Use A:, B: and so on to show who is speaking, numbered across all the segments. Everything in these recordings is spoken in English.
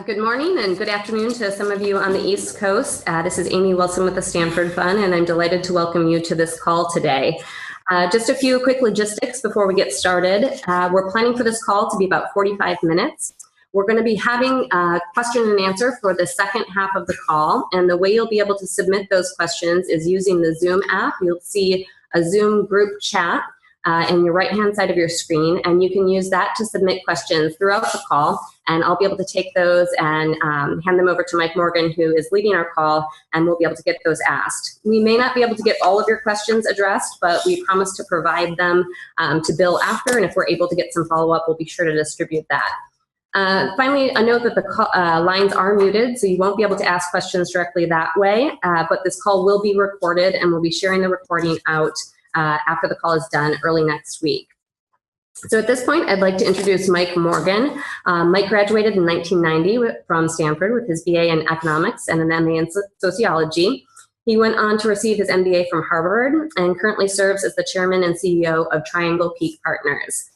A: Good morning and good afternoon to some of you on the East Coast. This is Amy Wilson with the Stanford Fund, and I'm delighted to welcome you to this call today. Just a few quick logistics before we get started. We're planning for this call to be about 45 minutes. We're going to be having a question and answer for the second half of the call, and the way you'll be able to submit those questions is using the Zoom app. You'll see a Zoom group chat in your right-hand side of your screen, and you can use that to submit questions throughout the call, and I'll be able to take those and hand them over to Mike Morgan, who is leading our call, and we'll be able to get those asked. We may not be able to get all of your questions addressed, but we promise to provide them to Bill after, and if we're able to get some follow-up, we'll be sure to distribute that. Finally, a note that the lines are muted, so you won't be able to ask questions directly that way, but this call will be recorded, and we'll be sharing the recording out after the call is done early next week. So at this point, I'd like to introduce Mike Morgan. Mike graduated in 1990 from Stanford with his BA in economics and an MA in sociology. He went on to receive his MBA from Harvard and currently serves as the chairman and CEO of Triangle Peak Partners.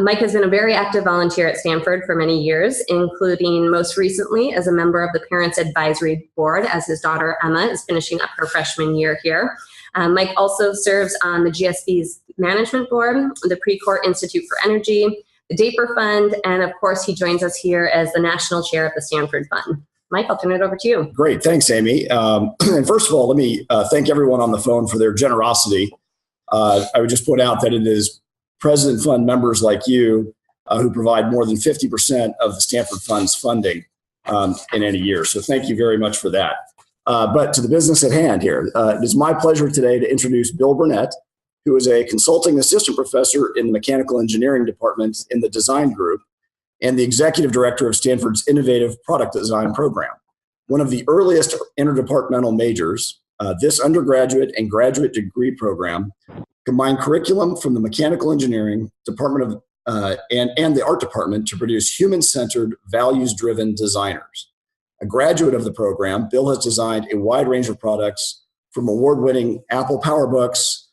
A: Mike has been a very active volunteer at Stanford for many years, including most recently as a member of the Parents Advisory Board as his daughter Emma is finishing up her freshman year here. Mike also serves on the GSB's management board, the Precourt Institute for Energy, the DAPER Fund, and of course he joins us here as the national chair of the Stanford Fund. Mike, I'll turn it over to you.
B: Great, thanks, Amy. And first of all, let me thank everyone on the phone for their generosity. I would just point out that it is President Fund members like you who provide more than 50% of the Stanford Fund's funding in any year. So thank you very much for that. But to the business at hand here, it is my pleasure today to introduce Bill Burnett, who is a consulting assistant professor in the mechanical engineering department in the design group and the executive director of Stanford's innovative product design program. One of the earliest interdepartmental majors, this undergraduate and graduate degree program combined curriculum from the mechanical engineering department and the art department to produce human-centered, values-driven designers. A graduate of the program, Bill has designed a wide range of products from award-winning Apple PowerBooks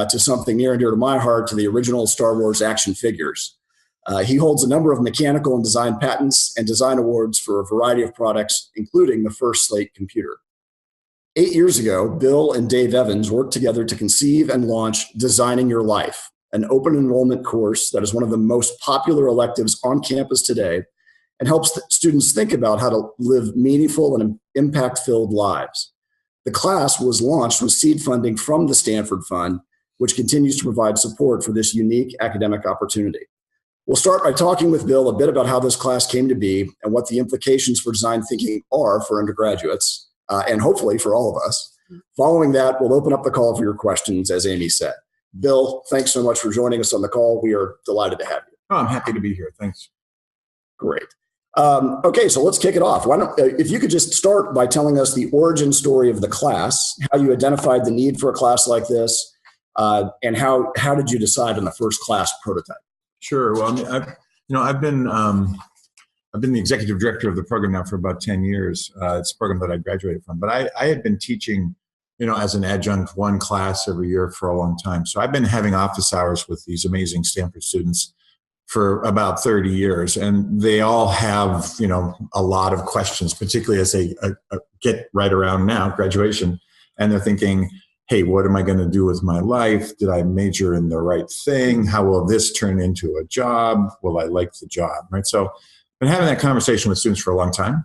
B: to something near and dear to my heart, to the original Star Wars action figures. He holds a number of mechanical and design patents and design awards for a variety of products, including the first Slate computer. 8 years ago, Bill and Dave Evans worked together to conceive and launch Designing Your Life, an open enrollment course that is one of the most popular electives on campus today and helps students think about how to live meaningful and impact-filled lives. The class was launched with seed funding from the Stanford Fund, which continues to provide support for this unique academic opportunity. We'll start by talking with Bill a bit about how this class came to be and what the implications for design thinking are for undergraduates, and hopefully for all of us. Following that, we'll open up the call for your questions, as Amy said. Bill, thanks so much for joining us on the call. We are delighted to have you.
C: Oh, I'm happy to be here. Thanks.
B: Great. Okay, so let's kick it off. Why don't, if you could just start by telling us the origin story of the class, how you identified the need for a class like this, and how did you decide on the first class prototype?
C: Sure. Well, I've been the executive director of the program now for about 10 years. It's a program that I graduated from, but I had been teaching, as an adjunct one class every year for a long time. So I've been having office hours with these amazing Stanford students for about 30 years. And they all have, a lot of questions, particularly as they get right around now, graduation. And they're thinking, hey, what am I going to do with my life? Did I major in the right thing? How will this turn into a job? Will I like the job? Right. So I've been having that conversation with students for a long time.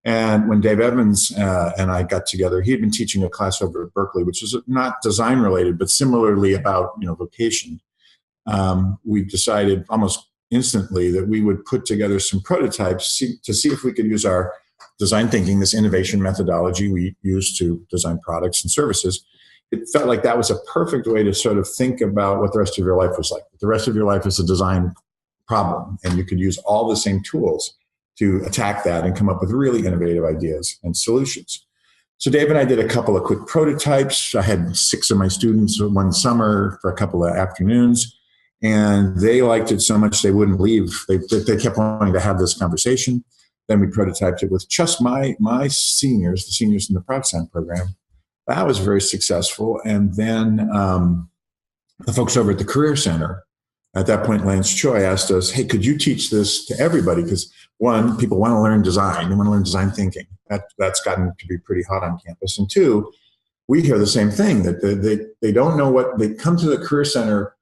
C: And when Dave Evans and I got together, he had been teaching a class over at Berkeley, which is not design related, but similarly about, vocation. We decided almost instantly that we would put together some prototypes to see if we could use our design thinking, this innovation methodology we use to design products and services. It felt like that was a perfect way to sort of think about what the rest of your life was like. The rest of your life is a design problem, and you could use all the same tools to attack that and come up with really innovative ideas and solutions. So Dave and I did a couple of quick prototypes. I had 6 of my students one summer for a couple of afternoons. And they liked it so much they wouldn't leave. They kept wanting to have this conversation. Then we prototyped it with just my seniors, the seniors in the Product Design program. That was very successful. And then the folks over at the Career Center At that point, Lance Choi asked us, hey, could you teach this to everybody? Because one, people want to learn design. They want to learn design thinking. That's gotten to be pretty hot on campus. And two, we hear the same thing, that they don't know what, they come to the Career Center,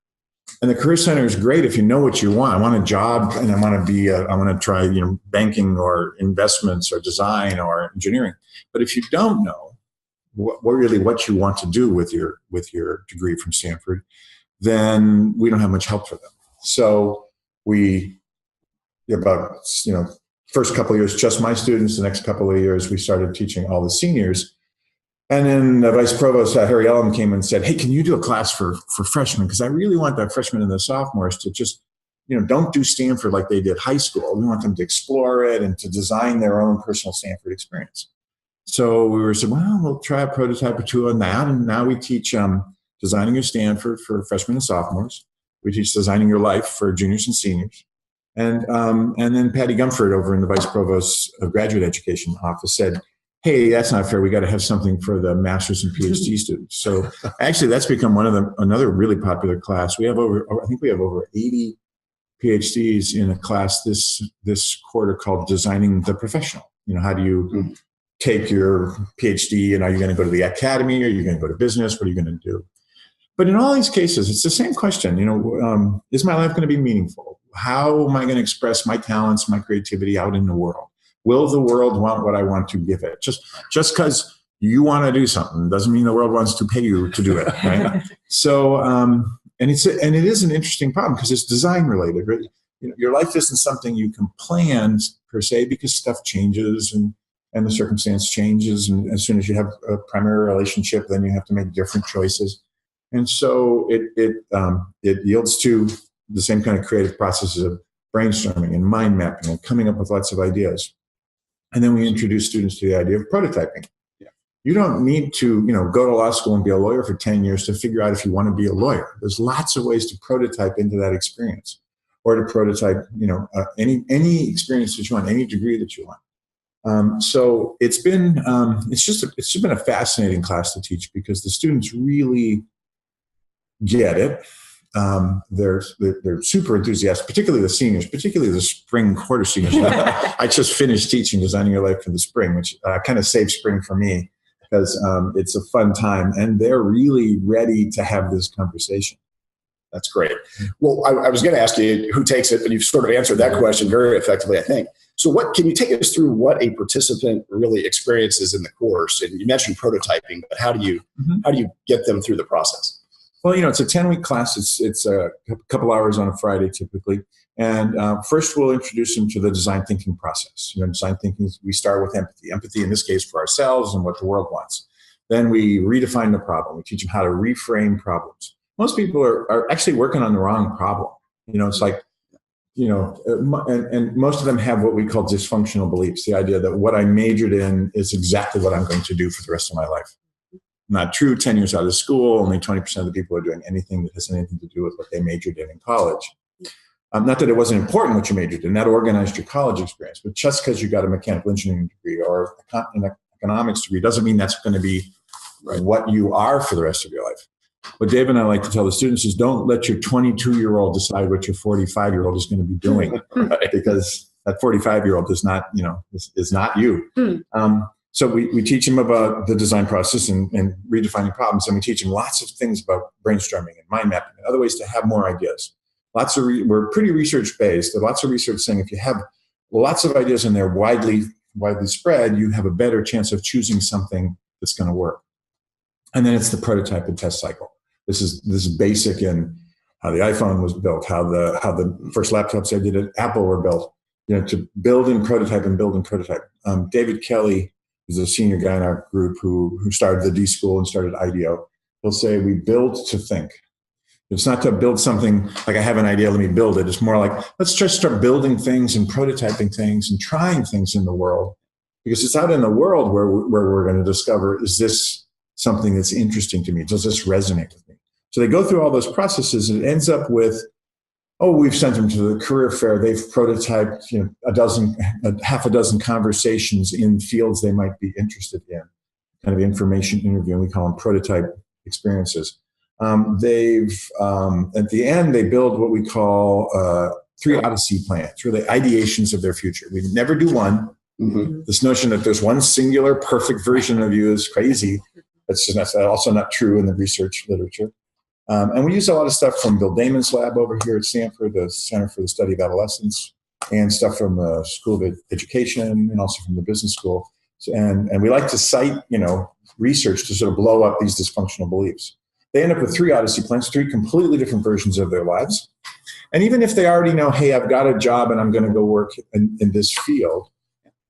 C: and the Career Center is great if you know what you want. I want a job, and I want to try, banking or investments or design or engineering. But if you don't know what you want to do with your degree from Stanford, then we don't have much help for them. So first couple of years, just my students. The next couple of years, we started teaching all the seniors. And then the vice provost, Harry Ellum, came and said, hey, can you do a class for freshmen? Because I really want the freshmen and the sophomores to just, don't do Stanford like they did high school. We want them to explore it and to design their own personal Stanford experience. So we said, well, we'll try a prototype or two on that. And now we teach designing your Stanford for freshmen and sophomores. We teach designing your life for juniors and seniors. And then Patty Gumford over in the Vice Provost's Graduate Education office said, hey, that's not fair. We got to have something for the master's and PhD students. So actually that's become another really popular class. I think we have over 80 PhDs in a class this quarter called Designing the Professional. How do you take your PhD, and are you going to go to the academy? Or are you going to go to business? What are you going to do? But in all these cases, it's the same question. Is my life going to be meaningful? How am I going to express my talents, my creativity out in the world? Will the world want what I want to give it? Just because you want to do something doesn't mean the world wants to pay you to do it, right? So, and it is an interesting problem because it's design related. Right? Your life isn't something you can plan per se, because stuff changes and the circumstance changes. And as soon as you have a primary relationship, then you have to make different choices. And so it yields to the same kind of creative processes of brainstorming and mind mapping and coming up with lots of ideas. And then we introduce students to the idea of prototyping. Yeah. You don't need to, go to law school and be a lawyer for 10 years to figure out if you want to be a lawyer. There's lots of ways to prototype into that experience, or to prototype, any experience that you want, any degree that you want. So it's been it's been a fascinating class to teach because the students really get it. They're super enthusiastic, particularly the seniors, particularly the spring quarter seniors. I just finished teaching Designing Your Life for the spring, which kind of saved spring for me because it's a fun time, and they're really ready to have this conversation.
B: That's great. Well, I was going to ask you who takes it, but you've sort of answered that question very effectively, I think. So can you take us through what a participant really experiences in the course? And you mentioned prototyping, but how do you get them through the process?
C: Well, it's a 10-week class. It's a couple hours on a Friday typically. And first we'll introduce them to the design thinking process. Design thinking, we start with empathy. Empathy in this case for ourselves and what the world wants. Then we redefine the problem. We teach them how to reframe problems. Most people are actually working on the wrong problem. It's like, and most of them have what we call dysfunctional beliefs. The idea that what I majored in is exactly what I'm going to do for the rest of my life. Not true. 10 years out of school, only 20% of the people are doing anything that has anything to do with what they majored in college. Not that it wasn't important what you majored in, that organized your college experience, but just because you got a mechanical engineering degree or an economics degree doesn't mean that's going to be what you are for the rest of your life. What Dave and I like to tell the students is don't let your 22-year-old decide what your 45-year-old is going to be doing, right? Because that 45-year-old is not, is not you. So we teach them about the design process and redefining problems, and we teach them lots of things about brainstorming and mind mapping and other ways to have more ideas. We're pretty research-based. There's lots of research saying if you have lots of ideas and they're widely spread, you have a better chance of choosing something that's going to work. And then it's the prototype and test cycle. This is basic in how the iPhone was built, how the first laptops I did at Apple were built. To build and prototype and build and prototype. David Kelly is a senior guy in our group who started the D School and started IDEO. He'll say we build to think. It's not to build something like I have an idea, let me build it. It's more like let's just start building things and prototyping things and trying things in the world, because it's out in the world where we're going to discover, is this something that's interesting to me? Does this resonate with me? So they go through all those processes, and it ends up with, we've sent them to the career fair. They've prototyped, half a dozen conversations in fields they might be interested in, kind of information interview, and we call them prototype experiences. They've at the end they build what we call 3 Odyssey plans, really ideations of their future. We never do one. Mm-hmm. This notion that there's one singular perfect version of you is crazy. That's also not true in the research literature. And we use a lot of stuff from Bill Damon's lab over here at Stanford, the Center for the Study of Adolescence, and stuff from the School of Education and also from the business school. And we like to cite, research to sort of blow up these dysfunctional beliefs. They end up with 3 Odyssey plans, 3 completely different versions of their lives. And even if they already know, hey, I've got a job and I'm going to go work in this field,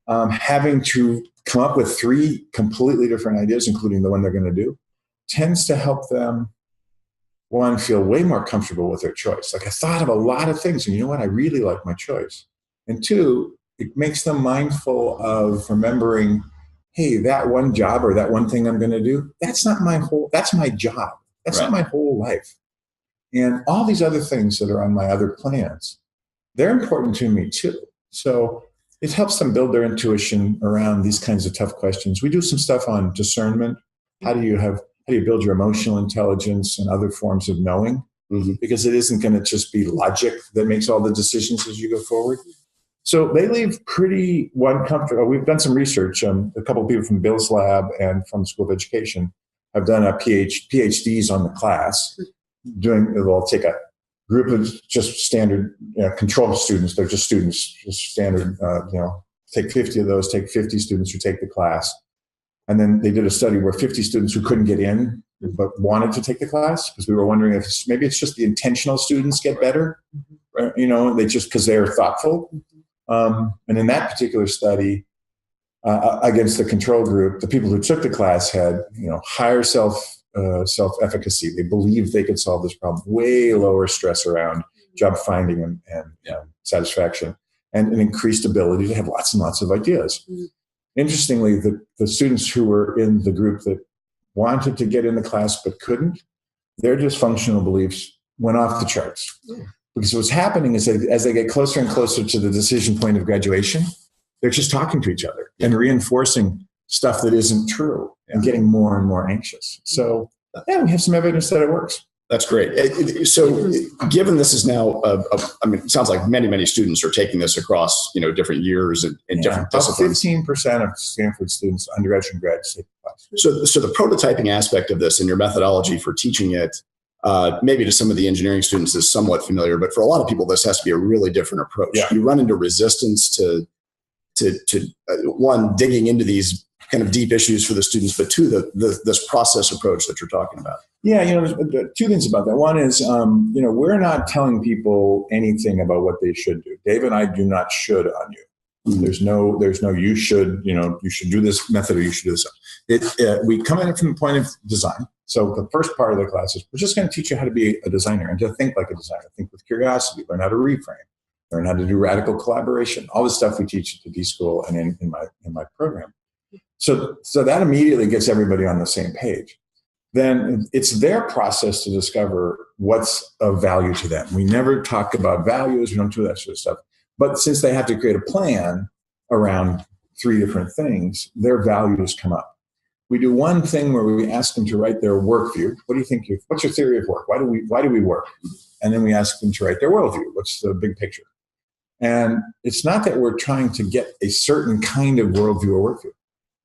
C: having to come up with 3 completely different ideas, including the one they're going to do, tends to help them, one, feel way more comfortable with their choice. Like, I thought of a lot of things, and you know what? I really like my choice. And 2, it makes them mindful of remembering, hey, that one job or that one thing I'm going to do, that's my job. That's not my whole life. And all these other things that are on my other plans, they're important to me too. So it helps them build their intuition around these kinds of tough questions. We do some stuff on discernment. How do you build your emotional intelligence and other forms of knowing? Mm-hmm. Because it isn't going to just be logic that makes all the decisions as you go forward. So they leave pretty comfortable. We've done some research. A couple of people from Bill's lab and from the School of Education have done a PhDs on the class. They'll take a group of just standard control students. They're just students, just standard, take 50 of those, take 50 students who take the class. And then they did a study where 50 students who couldn't get in but wanted to take the class, because we were wondering if maybe it's just the intentional students get better, they just because they're thoughtful. And in that particular study, against the control group, the people who took the class had higher self-efficacy. They believed they could solve this problem, way lower stress around job finding and satisfaction, and an increased ability to have lots and lots of ideas. Mm-hmm. Interestingly, the students who were in the group that wanted to get in the class but couldn't, their dysfunctional beliefs went off the charts. Mm-hmm. Because what's happening is that as they get closer and closer to the decision point of graduation, they're just talking to each other and reinforcing stuff that isn't true and getting more and more anxious. So we have some evidence that it works.
B: That's great. So given this is now, it sounds like many, many students are taking this across, different years and different disciplines.
C: 15% of Stanford students, undergraduate and graduate, take the class.
B: So the prototyping aspect of this and your methodology for teaching it, maybe to some of the engineering students is somewhat familiar, but for a lot of people, this has to be a really different approach. Yeah. You run into resistance to one, digging into these kind of deep issues for the students, but 2, this process approach that you're talking about.
C: Yeah, there's 2 things about that. One is, we're not telling people anything about what they should do. Dave and I do not should on you. Mm-hmm. There's no you should do this method or you should do this. We come at it from the point of design. So the first part of the class is we're just going to teach you how to be a designer and to think like a designer, think with curiosity, learn how to reframe, learn how to do radical collaboration, all the stuff we teach at the D School and in my program. So that immediately gets everybody on the same page. Then it's their process to discover what's of value to them. We never talk about values. We don't do that sort of stuff. But since they have to create a plan around 3 different things, their values come up. We do one thing where we ask them to write their worldview. What do you think? What's your theory of work? Why do we work? And then we ask them to write their worldview. What's the big picture? And it's not that we're trying to get a certain kind of worldview or worldview.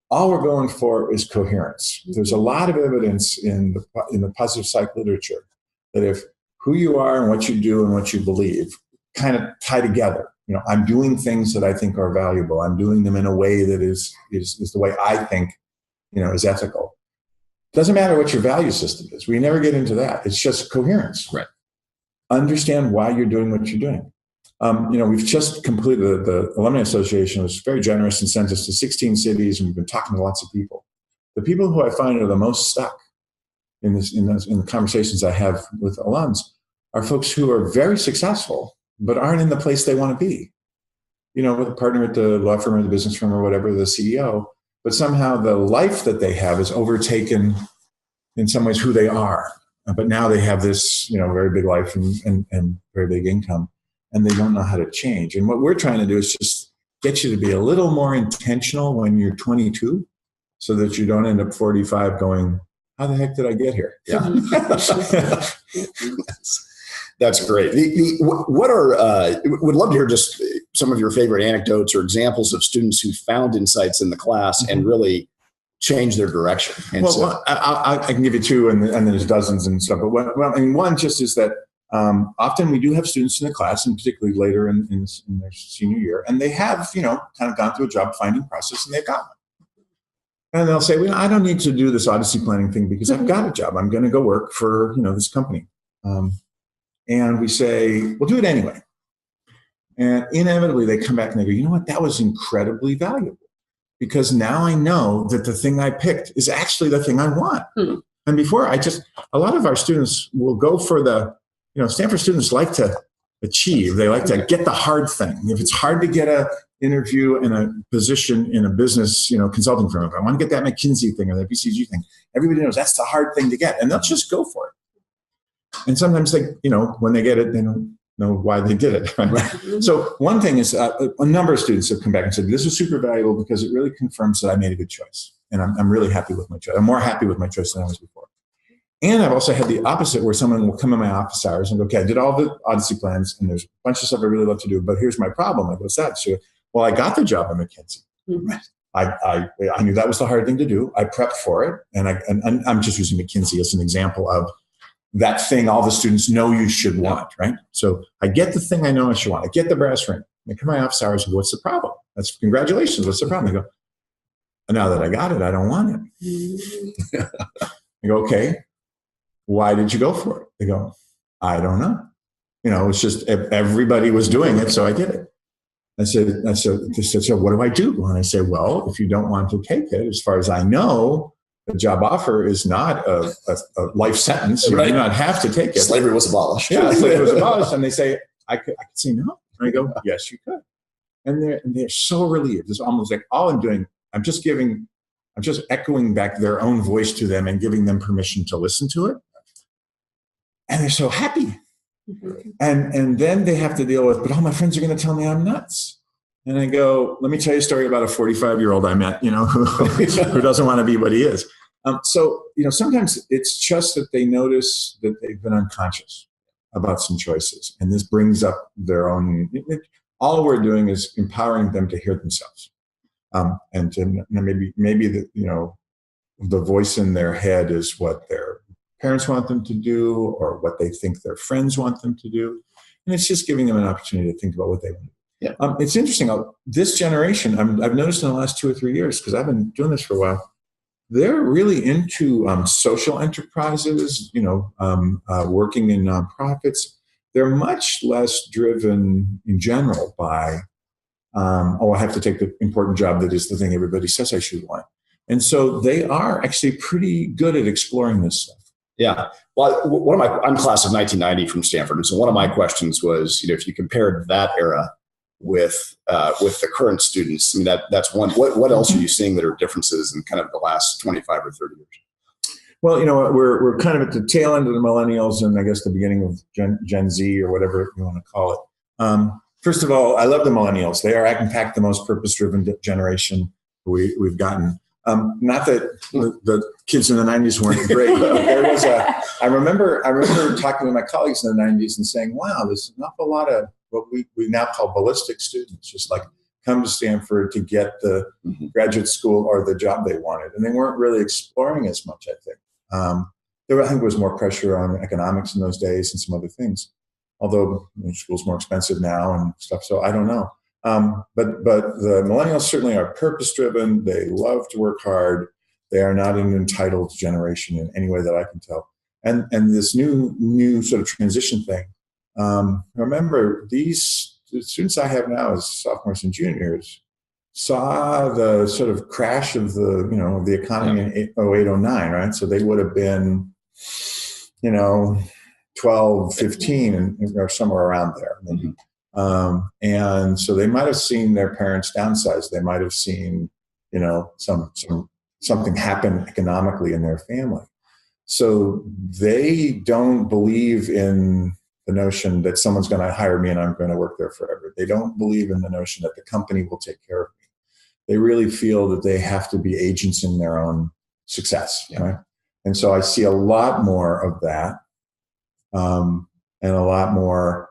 C: All we're going for is coherence. There's a lot of evidence in the positive psych literature that if who you are and what you do and what you believe kind of tie together, I'm doing things that I think are valuable. I'm doing them in a way that is the way I think, is ethical. Doesn't matter what your value system is. We never get into that. It's just coherence.
B: Right.
C: Understand why you're doing what you're doing. We've just completed, the Alumni Association was very generous and sent us to 16 cities, and we've been talking to lots of people. The people who I find are the most stuck in the conversations I have with alums are folks who are very successful, but aren't in the place they want to be. With a partner at the law firm or the business firm or whatever, the CEO, but somehow the life that they have is overtaken in some ways who they are. But now they have this, very big life and very big income, and they don't know how to change. And what we're trying to do is just get you to be a little more intentional when you're 22 so that you don't end up 45 going, how the heck did I get here?
B: Yeah. That's great. What are, would love to hear just some of your favorite anecdotes or examples of students who found insights in the class and really changed their direction. And
C: well, I can give you two, and there's dozens and stuff. But one just is that often we do have students in the class, and particularly later in their senior year, and they have, kind of gone through a job finding process, and they've got one. And they'll say, well, I don't need to do this Odyssey planning thing because I've got a job. I'm going to go work for, this company. And we say, well, do it anyway. And inevitably they come back and they go, you know what? That was incredibly valuable because now I know that the thing I picked is actually the thing I want. And before a lot of our students will go for Stanford students like to achieve. They like to get the hard thing. If it's hard to get a interview in a position in a business, consulting firm, if I want to get that McKinsey thing or that BCG thing, everybody knows that's the hard thing to get, and they'll just go for it. And sometimes they, when they get it, they don't know why they did it. Right? So one thing is a number of students have come back and said, this is super valuable because it really confirms that I made a good choice. And I'm really happy with my choice. I'm more happy with my choice than I was before. And I've also had the opposite where someone will come in my office hours and go, okay, I did all the Odyssey plans and there's a bunch of stuff I really love to do, but here's my problem. I go, what's that? So, well, I got the job at McKinsey. I knew that was the hard thing to do. I prepped for it. And I'm just using McKinsey as an example of that thing all the students know you should want, right? So I get the thing I know I should want. I get the brass ring. I come to my office hours and go, what's the problem? That's congratulations. What's the problem? I go, now that I got it, I don't want it. I go, okay, why did you go for it? They go, I don't know. It's just everybody was doing it, so I did it. I said, so what do I do? And I say, well, if you don't want to take it, as far as I know, the job offer is not a life sentence. You do not have to take it.
B: Slavery was abolished.
C: Yeah, slavery was abolished. And they say, I could say no. And I go, yes, you could. And they're so relieved. It's almost like all I'm doing, I'm just echoing back their own voice to them and giving them permission to listen to it. And they're so happy. And then they have to deal with, but all my friends are going to tell me I'm nuts. And I go, let me tell you a story about a 45-year-old I met, who doesn't want to be what he is. So sometimes it's just that they notice that they've been unconscious about some choices. And this brings up their own, all we're doing is empowering them to hear themselves. And to maybe the voice in their head is what their parents want them to do or what they think their friends want them to do. And it's just giving them an opportunity to think about what they want to do. Yeah. It's interesting. This generation, I've noticed in the last 2 or 3 years, because I've been doing this for a while, they're really into social enterprises, working in nonprofits. They're much less driven in general by, I have to take the important job that is the thing everybody says I should want. And so they are actually pretty good at exploring this stuff.
B: Yeah. Well, I'm class of 1990 from Stanford. And so one of my questions was, if you compared that era with the current students, that's one. What else are you seeing that are differences in kind of the last 25 or 30 years?
C: Well, we're kind of at the tail end of the millennials and I guess the beginning of Gen Z or whatever you want to call it. First of all, I love the millennials. They are, in fact, the most purpose-driven generation we've gotten. Not that the kids in the 90s weren't great, but there was I remember talking to my colleagues in the 90s and saying, wow, there's an awful lot of what we now call ballistic students, just like come to Stanford to get the graduate school or the job they wanted. And they weren't really exploring as much, I think. I think there was more pressure on economics in those days and some other things, although school's more expensive now and stuff, so I don't know. But the millennials certainly are purpose-driven. They love to work hard. They are not an entitled generation in any way that I can tell. And this new sort of transition thing. Remember, the students I have now as sophomores and juniors saw the sort of crash of the economy in 08, 09, right? So they would have been, 12, 15, or somewhere around there. Maybe. And so they might have seen their parents downsize. They might have seen, something happen economically in their family. So they don't believe in the notion that someone's going to hire me and I'm going to work there forever. They don't believe in the notion that the company will take care of me. They really feel that they have to be agents in their own success. Right? And so I see a lot more of that, and a lot more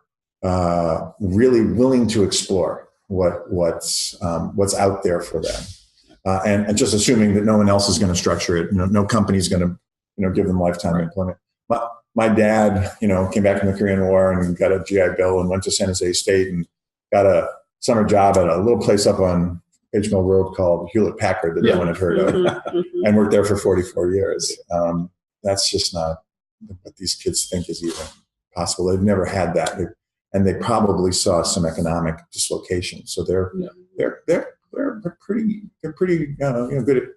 C: really willing to explore what's out there for them, and just assuming that no one else is going to structure it. No company is going to give them lifetime employment. My dad, came back from the Korean War and got a GI Bill and went to San Jose State and got a summer job at a little place up on Page Mill Road called Hewlett Packard that no one had heard of, and worked there for 44 years. That's just not what these kids think is even possible. They've never had that, and they probably saw some economic dislocation. So they're pretty good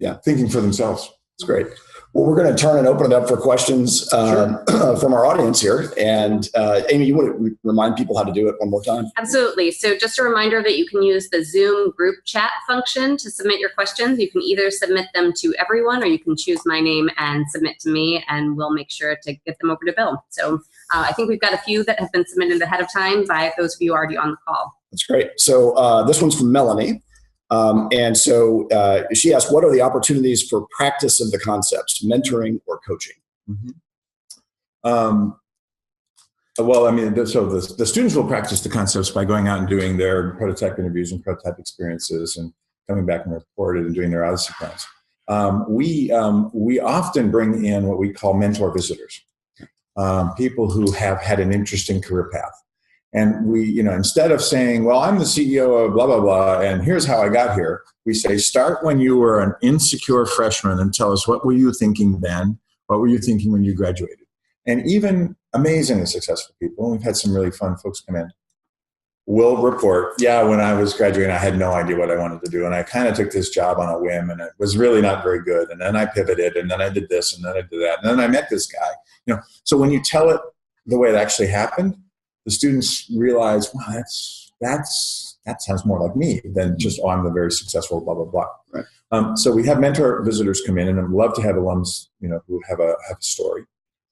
C: at thinking for themselves.
B: It's great. Well, we're going to turn and open it up for questions from our audience here. And Amy, you want to remind people how to do it one more time?
A: Absolutely. So just a reminder that you can use the Zoom group chat function to submit your questions. You can either submit them to everyone, or you can choose my name and submit to me, and we'll make sure to get them over to Bill. So I think we've got a few that have been submitted ahead of time by those of you already on the call.
B: That's great. So this one's from Melanie. And so she asked, what are the opportunities for practice of the concepts, mentoring or coaching?
C: Well, I mean, so the students will practice the concepts by going out and doing their prototype interviews and prototype experiences and coming back and reporting and doing their Odyssey plans. We often bring in what we call mentor visitors, people who have had an interesting career path. And we, instead of saying, well, I'm the CEO of blah, blah, blah, and here's how I got here, we say, start when you were an insecure freshman and tell us, what were you thinking then? What were you thinking when you graduated? And even amazingly successful people, and we've had some really fun folks come in, will report, when I was graduating, I had no idea what I wanted to do. And I kind of took this job on a whim, and it was really not very good. And then I pivoted, and then I did this, and then I did that. And then I met this guy. So when you tell it the way it actually happened, the students realize, wow, that sounds more like me than just, I'm the very successful blah, blah, blah. Right. So we have mentor visitors come in, and I'd love to have alums, who have a story.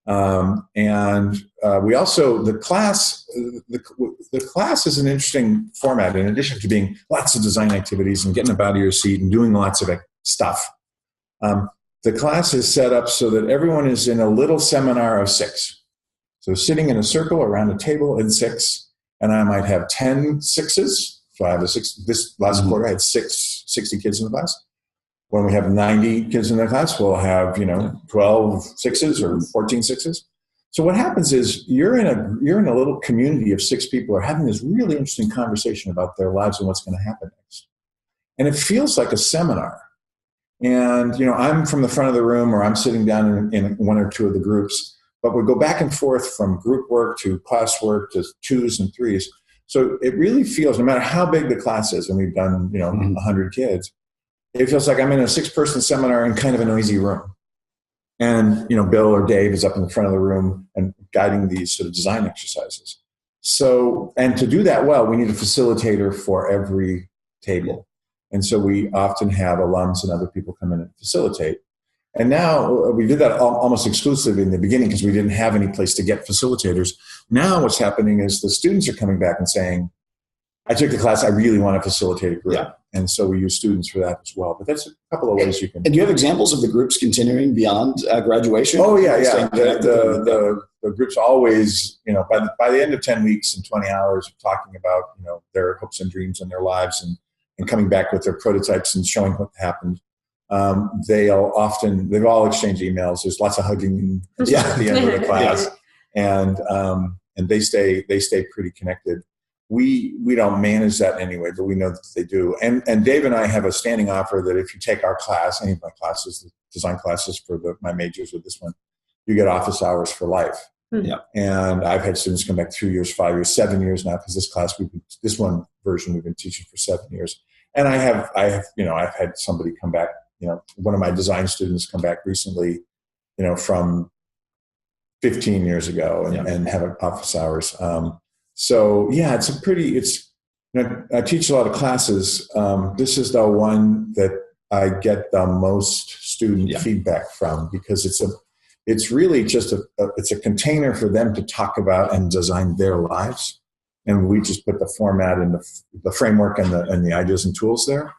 C: And we also, the class is an interesting format. In addition to being lots of design activities and getting up out of your seat and doing lots of stuff, the class is set up so that everyone is in a little seminar of 6. So sitting in a circle around a table in 6, and I might have 10 sixes. So I have this last quarter, I had 60 kids in the class. When we have 90 kids in the class, we'll have, 12 sixes or 14 sixes. So what happens is you're in a little community of 6 people are having this really interesting conversation about their lives and what's going to happen next. And it feels like a seminar. And, I'm from the front of the room, or I'm sitting down in one or two of the groups. But we go back and forth from group work to class work to 2s and 3s. So it really feels, no matter how big the class is, and we've done, 100 kids, it feels like I'm in a 6-person seminar in kind of a noisy room. And, Bill or Dave is up in the front of the room and guiding these sort of design exercises. So, and to do that well, we need a facilitator for every table. And so we often have alums and other people come in and facilitate. And now we did that almost exclusively in the beginning because we didn't have any place to get facilitators. Now what's happening is the students are coming back and saying, I took the class, I really want to facilitate a group. Yeah. And so we use students for that as well. But that's a couple of ways you can.
B: And do you have examples of the groups continuing beyond graduation?
C: Oh, yeah. The groups always, by the end of 10 weeks and 20 hours of talking about, their hopes and dreams and their lives and coming back with their prototypes and showing what happened. They've all exchanged emails. There's lots of hugging at the end of the class, and they stay pretty connected. We don't manage that anyway, but we know that they do. And Dave and I have a standing offer that if you take our class, any of my classes, the design classes for my majors with this one, you get office hours for life. Yeah. And I've had students come back 2 years, 5 years, 7 years now, because this one version we've been teaching for 7 years. And I've had somebody come back. One of my design students come back recently, from 15 years ago and have office hours. I teach a lot of classes. This is the one that I get the most student feedback from because it's really just it's a container for them to talk about and design their lives. And we just put the format and the framework and the ideas and tools there.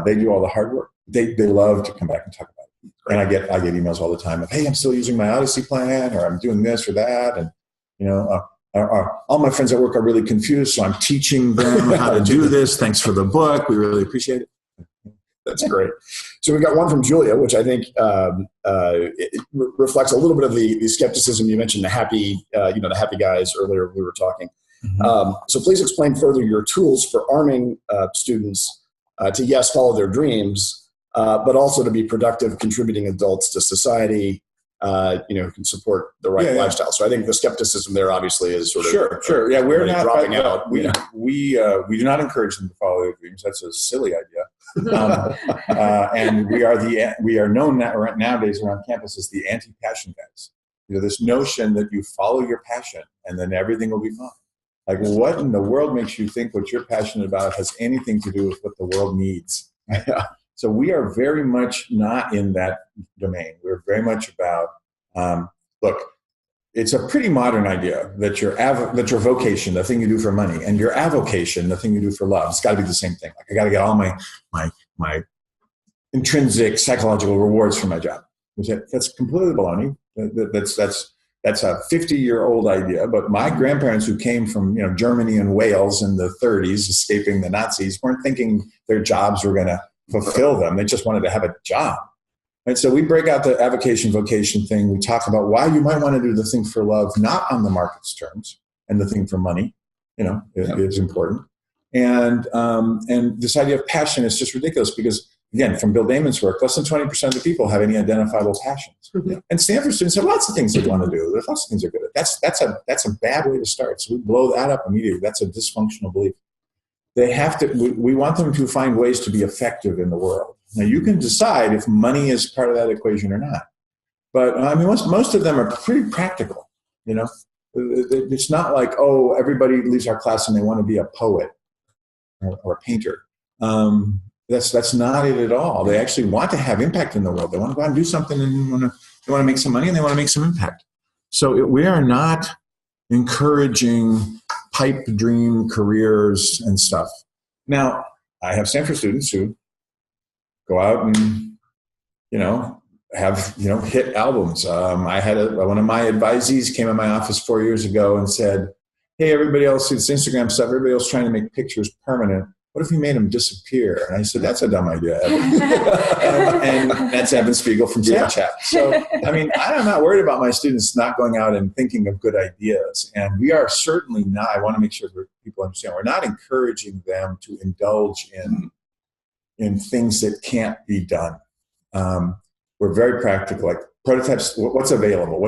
C: They do all the hard work. They love to come back and talk about it. And I get emails all the time of, hey, I'm still using my Odyssey plan, or I'm doing this or that. And, all my friends at work are really confused, so I'm teaching them how to do this. Thanks for the book. We really appreciate it.
B: That's great. So we got one from Julia, which I think it reflects a little bit of the skepticism. You mentioned the happy guys earlier. We were talking.
C: Mm-hmm.
B: So please explain further your tools for arming students to, yes, follow their dreams, but also to be productive, contributing adults to society, who can support the right lifestyle. So I think the skepticism there obviously is sort of
C: sure. Yeah, we're not
B: dropping out.
C: We do not encourage them to follow their dreams. That's a silly idea. And we are known nowadays around campus as the anti-passion guys. This notion that you follow your passion and then everything will be fine. Like, what in the world makes you think what you're passionate about has anything to do with what the world needs? So we are very much not in that domain. We're very much about, look, it's a pretty modern idea that your vocation, the thing you do for money, and your avocation, the thing you do for love, it's got to be the same thing. Like, I got to get all my intrinsic psychological rewards from my job. That's completely baloney. That's a 50-year-old idea. But my grandparents, who came from Germany and Wales in the 30s, escaping the Nazis, weren't thinking their jobs were going to fulfill them. They just wanted to have a job. And so we break out the avocation vocation thing. We talk about why you might want to do the thing for love, not on the market's terms, and the thing for money, is important. And this idea of passion is just ridiculous because, again, from Bill Damon's work, less than 20% of the people have any identifiable passions. Mm-hmm. And Stanford students have lots of things they want to do. There's lots of things they're good at. That's a bad way to start. So we blow that up immediately. That's a dysfunctional belief. They have to. We want them to find ways to be effective in the world. Now, you can decide if money is part of that equation or not. But most of them are pretty practical. It's not like, oh, everybody leaves our class and they want to be a poet or a painter. That's not it at all. They actually want to have impact in the world. They want to go out and do something, and they want to make some money, and they want to make some impact. So we are not encouraging pipe dream careers and stuff. Now, I have Stanford students who go out and, have, hit albums. I had one of my advisees came in my office 4 years ago and said, hey, everybody else sees this Instagram stuff. Everybody else trying to make pictures permanent. What if we made them disappear? And I said, that's a dumb idea, Evan. and that's Evan Spiegel from Snapchat. So, I'm not worried about my students not going out and thinking of good ideas. And we are certainly not, I want to make sure that people understand, we're not encouraging them to indulge in things that can't be done. We're very practical, like prototypes, what's available,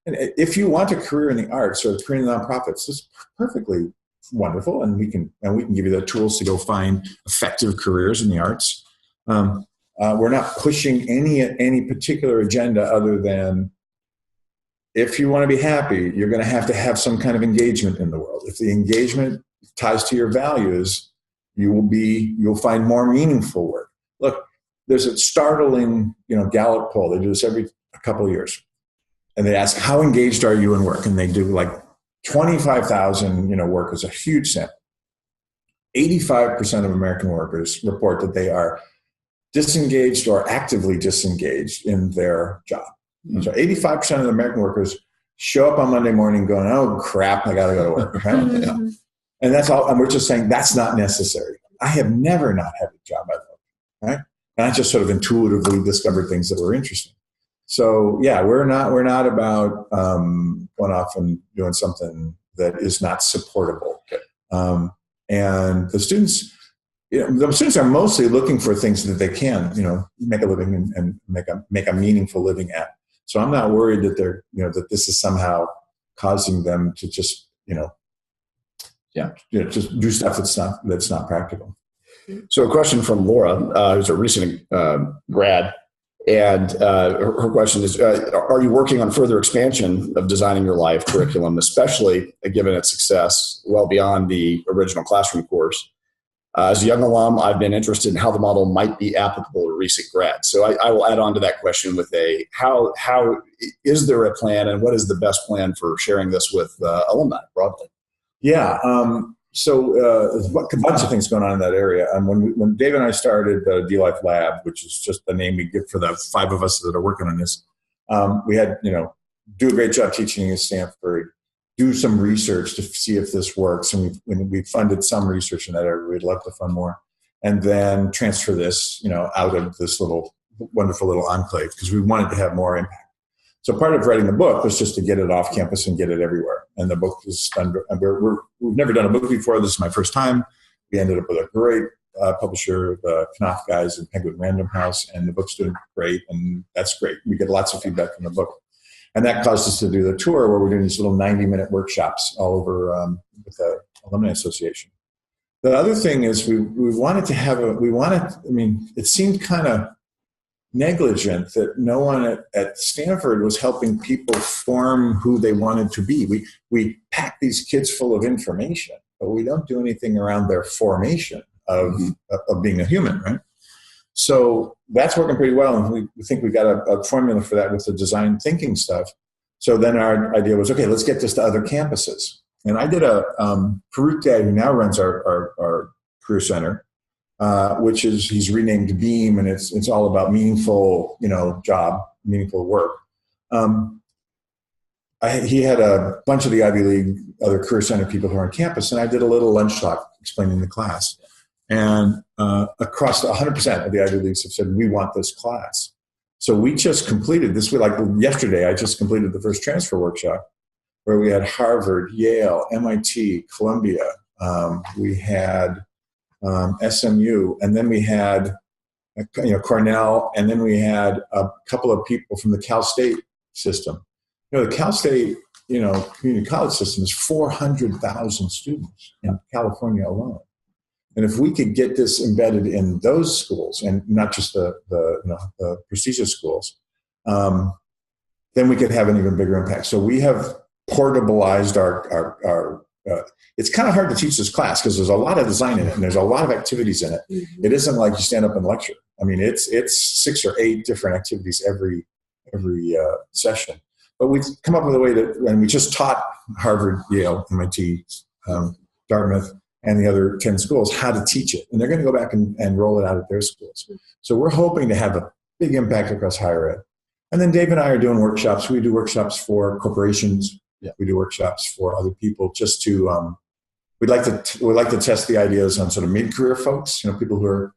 C: and if you want a career in the arts or a career in nonprofits, it's perfectly wonderful, and we can give you the tools to go find effective careers in the arts. We're not pushing any particular agenda other than, if you want to be happy, you're going to have some kind of engagement in the world. If the engagement ties to your values, you'll find more meaningful work. Look, there's a startling Gallup poll. They do this every couple of years, and they ask, how engaged are you in work? And they do like 25,000, workers, a huge sample. 85% of American workers report that they are disengaged or actively disengaged in their job. Mm-hmm. So 85% of the American workers show up on Monday morning going, oh, crap, I got to go to work. Right? Mm-hmm. And that's all. And we're just saying that's not necessary. I have never not had a job I love. Right? And I just sort of intuitively discovered things that were interesting. So yeah, we're not about going off and doing something that is not supportable. And the students are mostly looking for things that they can, make a living and make a meaningful living at. So I'm not worried that they're, that this is somehow causing them to just, just do stuff that's not practical.
B: So a question from Laura, who's a recent grad. And her question is, are you working on further expansion of Designing Your Life curriculum, especially given its success well beyond the original classroom course? As a young alum, I've been interested in how the model might be applicable to recent grads. So I will add on to that question with how is there a plan, and what is the best plan for sharing this with alumni broadly?
C: Yeah. there's a bunch of things going on in that area. And when Dave and I started the D-Life Lab, which is just the name we give for the 5 of us that are working on this, we had, do a great job teaching at Stanford, do some research to see if this works. And we funded some research in that area. We'd love to fund more. And then transfer this, out of this wonderful little enclave, because we wanted to have more impact. So part of writing the book was just to get it off campus and get it everywhere. And the book is done. We've never done a book before. This is my first time. We ended up with a great publisher, the Knopf guys at Penguin Random House, and the book's doing great. And that's great. We get lots of feedback from the book. And that caused us to do the tour where we're doing these little 90-minute workshops all over with the Alumni Association. The other thing is we wanted to have it seemed kind of negligent that no one at Stanford was helping people form who they wanted to be. We pack these kids full of information, but we don't do anything around their formation of being a human, right? So that's working pretty well, and we think we got a formula for that with the design thinking stuff. So then our idea was, okay, let's get this to other campuses. And I did Farooq Day, who now runs our career center, which is, he's renamed Beam, and it's all about meaningful, job, meaningful work. He had a bunch of the Ivy League, other career center people who are on campus, and I did a little lunch talk explaining the class. And across 100% of the Ivy Leagues have said, we want this class. So we just completed this. Yesterday, I just completed the first transfer workshop where we had Harvard, Yale, MIT, Columbia. We had SMU, and then we had Cornell, and then we had a couple of people from the Cal State system. The Cal State community college system is 400,000 students in California alone. And if we could get this embedded in those schools, and not just the prestigious schools, then we could have an even bigger impact. So we have portabilized our it's kind of hard to teach this class because there's a lot of design in it and there's a lot of activities in it. Mm-hmm. It isn't like you stand up and lecture. I mean, it's 6 or 8 different activities every session. But we've come up with a way and we just taught Harvard, Yale, MIT, Dartmouth, and the other 10 schools how to teach it. And they're going to go back and roll it out at their schools. So we're hoping to have a big impact across higher ed. And then Dave and I are doing workshops. We do workshops for corporations. Yeah. We do workshops for other people just to, we'd like to test the ideas on sort of mid-career folks, people who are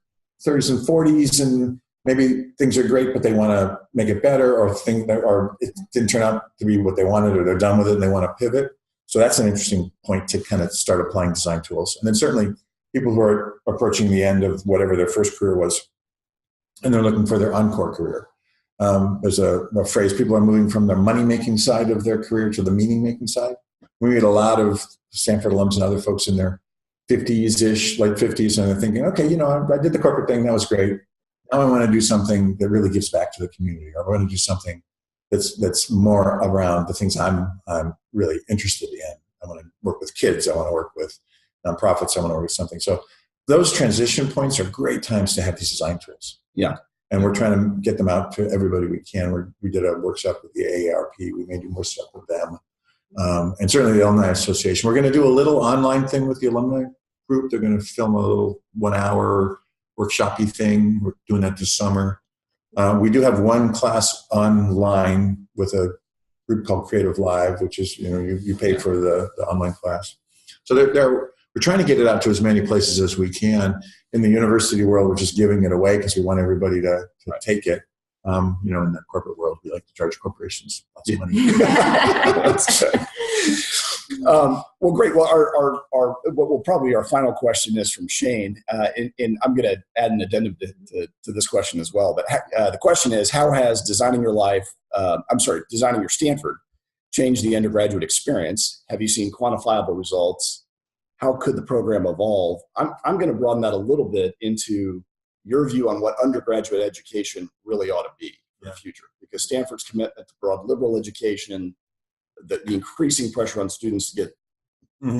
C: 30s and 40s and maybe things are great, but they want to make it better, or it didn't turn out to be what they wanted, or they're done with it and they want to pivot. So that's an interesting point to kind of start applying design tools. And then certainly people who are approaching the end of whatever their first career was, and they're looking for their encore career. There's a phrase, people are moving from the money-making side of their career to the meaning-making side. We meet a lot of Stanford alums and other folks in their 50s-ish, late 50s, and they're thinking, okay, I did the corporate thing, that was great. Now I want to do something that really gives back to the community, or I want to do something that's more around the things I'm really interested in. I want to work with kids. I want to work with nonprofits. I want to work with something. So those transition points are great times to have these design tools.
B: Yeah.
C: And we're trying to get them out to everybody we can. We did a workshop with the AARP. We may do more stuff with them. And certainly the Alumni Association. We're going to do a little online thing with the alumni group. They're going to film a little 1-hour workshop-y thing. We're doing that this summer. We do have one class online with a group called Creative Live, which is, you pay for the online class. So we're trying to get it out to as many places as we can. In the university world, we're just giving it away because we want everybody to take it. In the corporate world, we like to charge corporations lots of money.
B: That's good. Well, great. Well, our final question is from Shane, and I'm going to add an addendum to this question as well. But the question is, how has designing your Stanford changed the undergraduate experience? Have you seen quantifiable results? How could the program evolve? I'm going to broaden that a little bit into your view on what undergraduate education really ought to be in the future, because Stanford's commitment to broad liberal education, the increasing pressure on students to get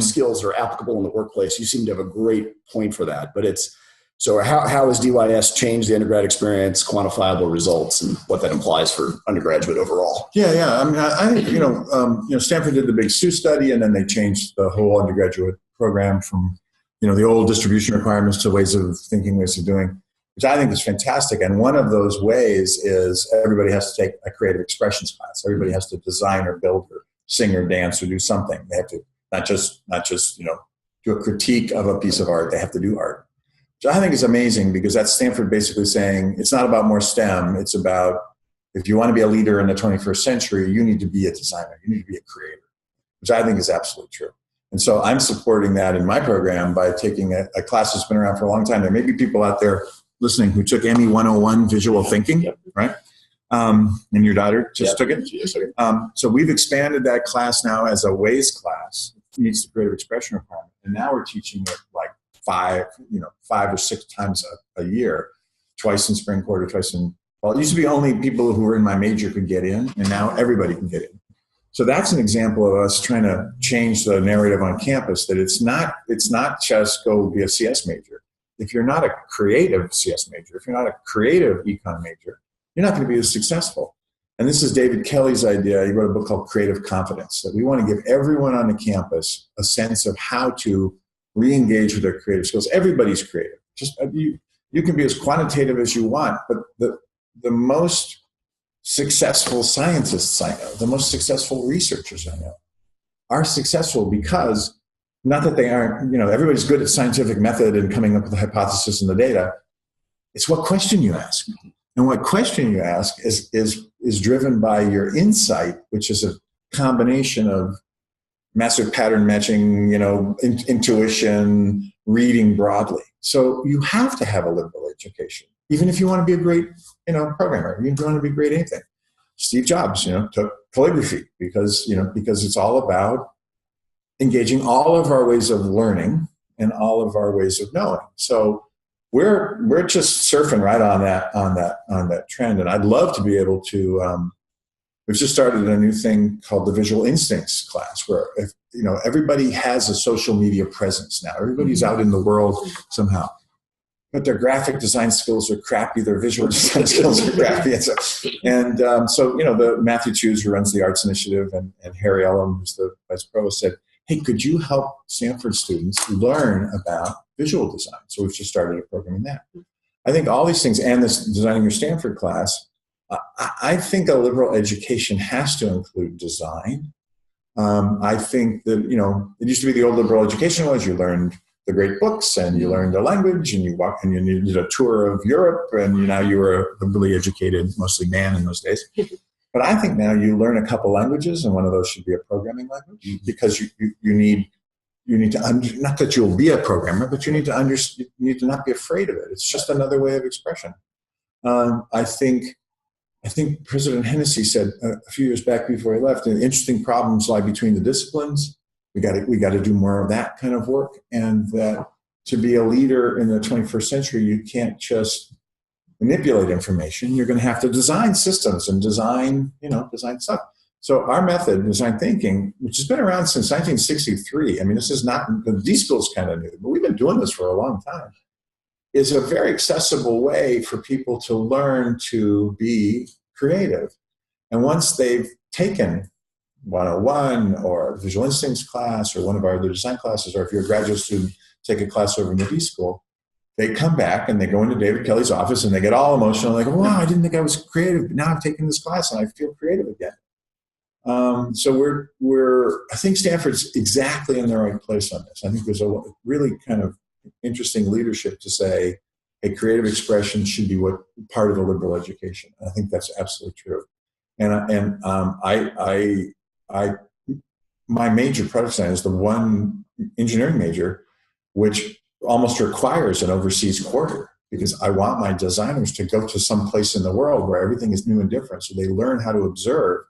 B: skills that are applicable in the workplace. You seem to have a great point for that. But how has DYS changed the undergrad experience, quantifiable results, and what that implies for undergraduate overall?
C: Yeah. I mean, I think, Stanford did the Big Sioux study, and then they changed the whole undergraduate program from, the old distribution requirements to ways of thinking, ways of doing, which I think is fantastic. And one of those ways is everybody has to take a creative expressions class. Everybody has to design or build or sing or dance or do something. They have to not just do a critique of a piece of art. They have to do art, which I think is amazing, because that's Stanford basically saying it's not about more STEM. It's about, if you want to be a leader in the 21st century, you need to be a designer. You need to be a creator, which I think is absolutely true. And so I'm supporting that in my program by taking a class that's been around for a long time. There may be people out there listening who took ME 101 visual thinking, right? And your daughter just took it?
B: Yes, sir.
C: So we've expanded that class now as a WAYS class. It meets the creative expression requirement. And now we're teaching it like 5 or 6 times a year, twice in spring quarter, twice in, well, it used to be only people who were in my major could get in, and now everybody can get in. So that's an example of us trying to change the narrative on campus, that it's not just go be a CS major. If you're not a creative CS major, if you're not a creative econ major, you're not going to be as successful. And this is David Kelly's idea. He wrote a book called Creative Confidence, that we want to give everyone on the campus a sense of how to re-engage with their creative skills. Everybody's creative. Just you can be as quantitative as you want, but the most successful scientists I know, the most successful researchers I know, are successful because, not that they aren't, everybody's good at scientific method and coming up with a hypothesis and the data. It's what question you ask. And what question you ask is driven by your insight, which is a combination of massive pattern matching, intuition, reading broadly. So you have to have a liberal education, even if you want to be a great, programmer, even if you want to be great at anything. Steve Jobs, took calligraphy because it's all about engaging all of our ways of learning and all of our ways of knowing. So we're just surfing right on that trend. And I'd love to be able to, we've just started a new thing called the Visual Instincts class, where everybody has a social media presence now. Everybody's out in the world somehow, but their graphic design skills are crappy. Their visual design skills are crappy. So the Matthew Chews, who runs the Arts Initiative, and Harry Ellum, who's the vice provost, said, hey, could you help Stanford students learn about visual design? So we've just started a program in that. I think all these things, and this Designing Your Stanford class, I think a liberal education has to include design. I think that, it used to be the old liberal education was you learned the great books and you learned a language and you walked and you did a tour of Europe and now you were a really educated, mostly man in those days. But I think now you learn a couple languages, and one of those should be a programming language, because you need to not that you'll be a programmer, but you need to not be afraid of it. It's just another way of expression. I think President Hennessy said a few years back before he left, interesting problems lie between the disciplines. We got to do more of that kind of work, and that to be a leader in the 21st century, you can't just manipulate information. You're going to have to design systems and design stuff. So our method, design thinking, which has been around since 1963, I mean, this is not, the D-School's kind of new, but we've been doing this for a long time, is a very accessible way for people to learn to be creative. And once they've taken 101 or Visual Instincts class or one of our other design classes, or if you're a graduate student, take a class over in the D-School, they come back and they go into David Kelly's office and they get all emotional. They go, wow, I didn't think I was creative, but now I've taken this class and I feel creative again. So I think Stanford's exactly in the right place on this. I think there's a really kind of interesting leadership to say a creative expression should be part of the liberal education. I think that's absolutely true. And my major product design is the one engineering major which almost requires an overseas quarter, because I want my designers to go to some place in the world where everything is new and different, so they learn how to observe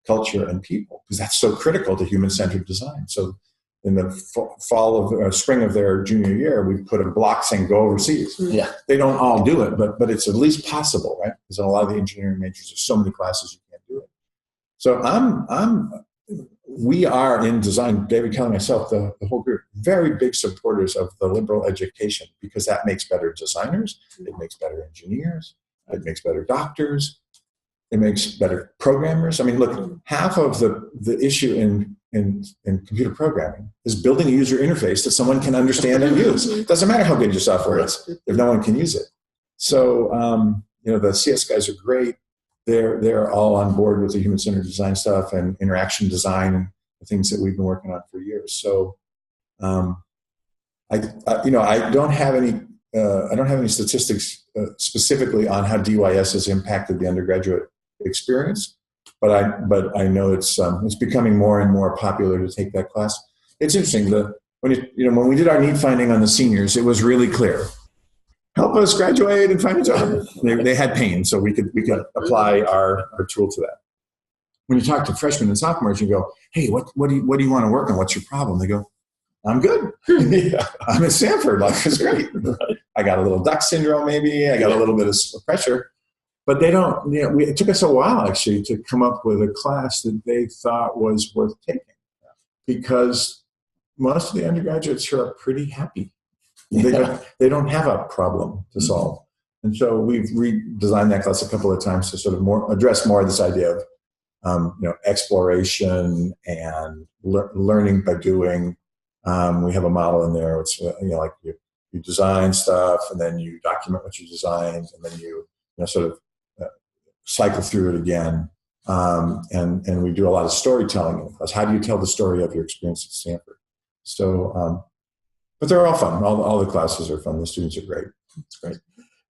C: culture and people, because that's so critical to human-centered design. So in the spring of their junior year, we put a block saying go overseas.
B: Yeah.
C: They don't all do it, but it's at least possible, right? Because in a lot of the engineering majors, there's so many classes you can't do it. So we are in design, David Kelly, myself, the whole group, very big supporters of the liberal education, because that makes better designers, it makes better engineers, it makes better doctors, it makes better programmers. I mean, look, half of the issue in in computer programming is building a user interface that someone can understand and use. It doesn't matter how good your software is if no one can use it. So, the CS guys are great. They're all on board with the human-centered design stuff and interaction design, the things that we've been working on for years. So, I don't have any statistics specifically on how DYS has impacted the undergraduate experience, but I know it's becoming more and more popular to take that class. It's interesting when we did our need finding on the seniors, it was really clear. Help us graduate and find a job. They had pain, so we could apply our tool to that. When you talk to freshmen and sophomores, you go, "Hey, what do you want to work on? What's your problem?" They go, "I'm good. I'm at Stanford. Life is great. I got a little duck syndrome, maybe. I got a little bit of pressure." But they don't, it took us a while actually to come up with a class that they thought was worth taking, because most of the undergraduates here are pretty happy. They don't have a problem to solve. And so we've redesigned that class a couple of times to sort of address more of this idea of exploration and learning by doing. We have a model in there. It's like you design stuff, and then you document what you designed, and then you sort of cycle through it again. And we do a lot of storytelling in the class. How do you tell the story of your experience at Stanford? So, but they're all fun. All the classes are fun. The students are great. It's great.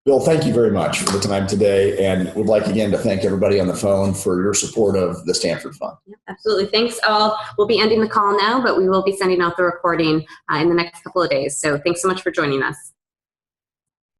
B: Bill, thank you very much for the time today, and would like again to thank everybody on the phone for your support of the Stanford Fund.
A: Yeah, absolutely. Thanks all. We'll be ending the call now, but we will be sending out the recording in the next couple of days. So thanks so much for joining us.